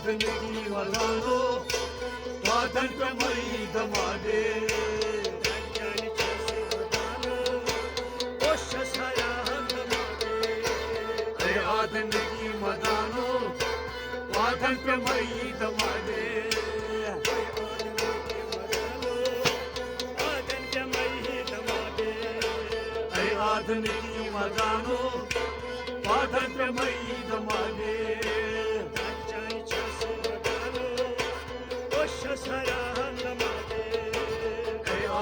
आदमी मदानो वादन पे मई दमादे आदमी मदानो वादन पे मई दमादे आदमी मदानो वादन पे मई दमादे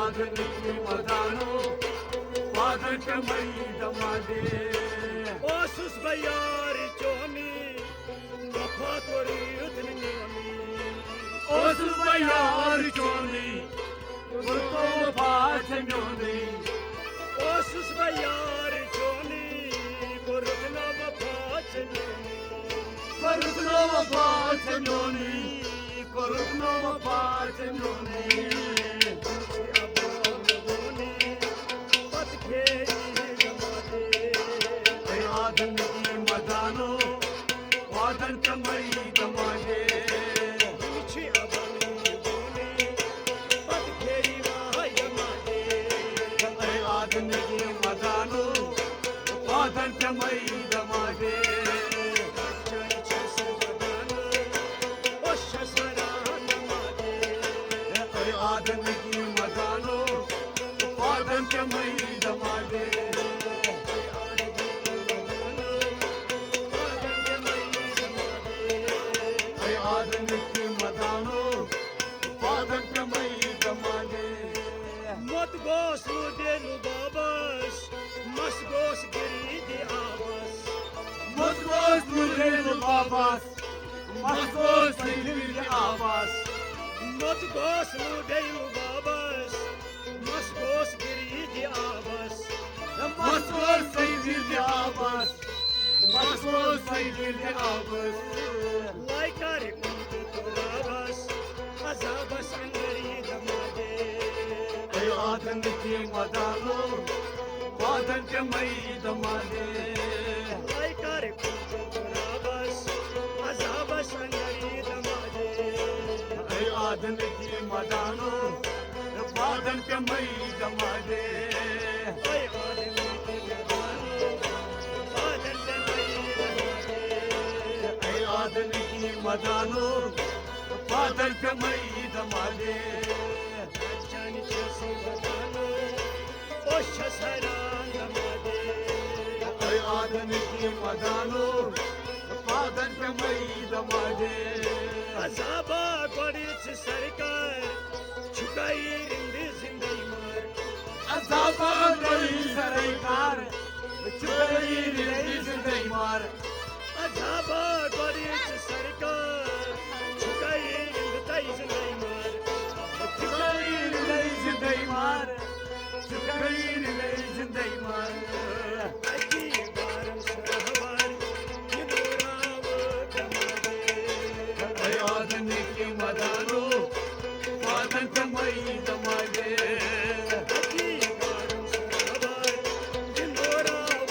आदमी मदानो वादन पे मई दमादे ओसुस बयार चोमी वफातोरी उतनी ओसुस बयार चोमी गुरको वफातनी ओसुस बयार चोमी गुरको वफातनी गुरको वफातनी गुरको वफातनी आदमी मदानो वादन पे मई दमादे आदमी मदानो वादन पे मई दमादे आदमी मदानो वादन पे मई दमादे आदमी मदानो वादन पे मई दमादे मत गोस देनु बाबस मस गोस गिरी दे आवस मत गोस देनु बाबस मस गोस गिरी दे आवस मत गोस देनु बाबस मस गोस गिरी दे आवस मस गोस गिरी दे आवस मस गोस गिरी दे आवस लाइकार कुंतुरावस अजाबस अंगरी दमादे आदमी मदानो वादन पे मई दमादे लाइकार कुंतुरावस अजाबस अंगरी दमादे आदमी मदानो वादन पे मई दमादे आदमी मदानो वादन पे मई दमादे आदमी मदानो वादन पे मई दमादे अजाबा गोड़िच सरकार छुकाई रिंदी जिंदगी मार अजाबा गोड़ी सरकार छुकाई रिंदी जिंदगी मार अजाबा गोड़िच सरकार छुकाई रिंदी जिंदगी मार छुकाई रिंदी जिंदगी मार छुकाई रिंदी जिंदगी मार अजी बारम सरहवार युदराव दमादे आदमी मदानो वादन पे मई दमादे अजी बारम सरहवार युदराव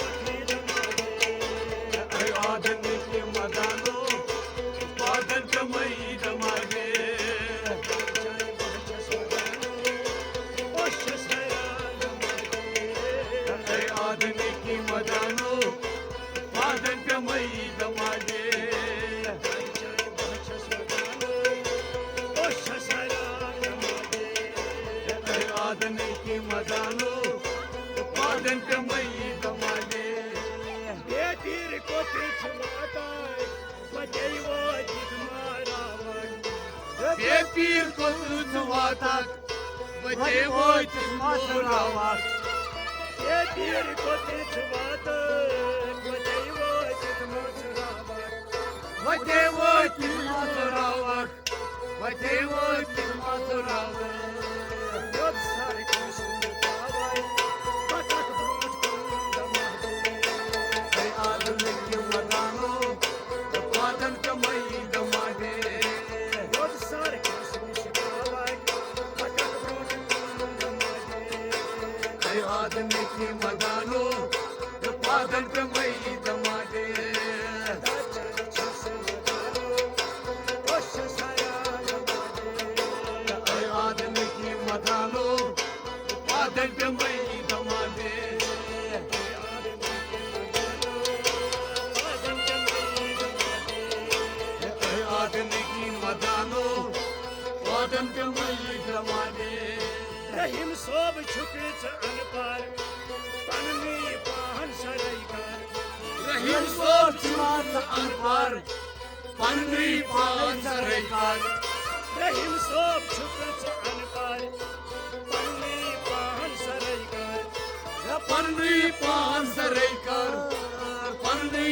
दमादे आदमी मदानो वादन पे मई दमादे आदमी मदानो वादन पे मई दमादे आदमी मदानो वादन पे मई दमादे बेटीर को पिछवाता बजई वो जिगमारावन बेपीर को तुझवाता बजे वो तुझमारावन बेटीर को पिछवाता बजई वो जिगमारावन बजे वो तुझमारावन बजे वो तुझमारावन जब सारे कुसुम पावाई पटक ब्रोच कुंदमादे आदमी मदानो वादन पे मई दमादे जब सारे कुसुम पावाई पटक ब्रोच कुंदमादे आदमी मदानो वादन पे मई दमादे रहीम सोब छुपीच अनपार पन्नी पाहन सरईकार रहीम सोब छुपाच अनपार पन्नी पाहन सरईकार रहीम सोब छुपीच अनपार पन्नी पाहन सरईकार पन्नी पाहन सरईकार पन्नी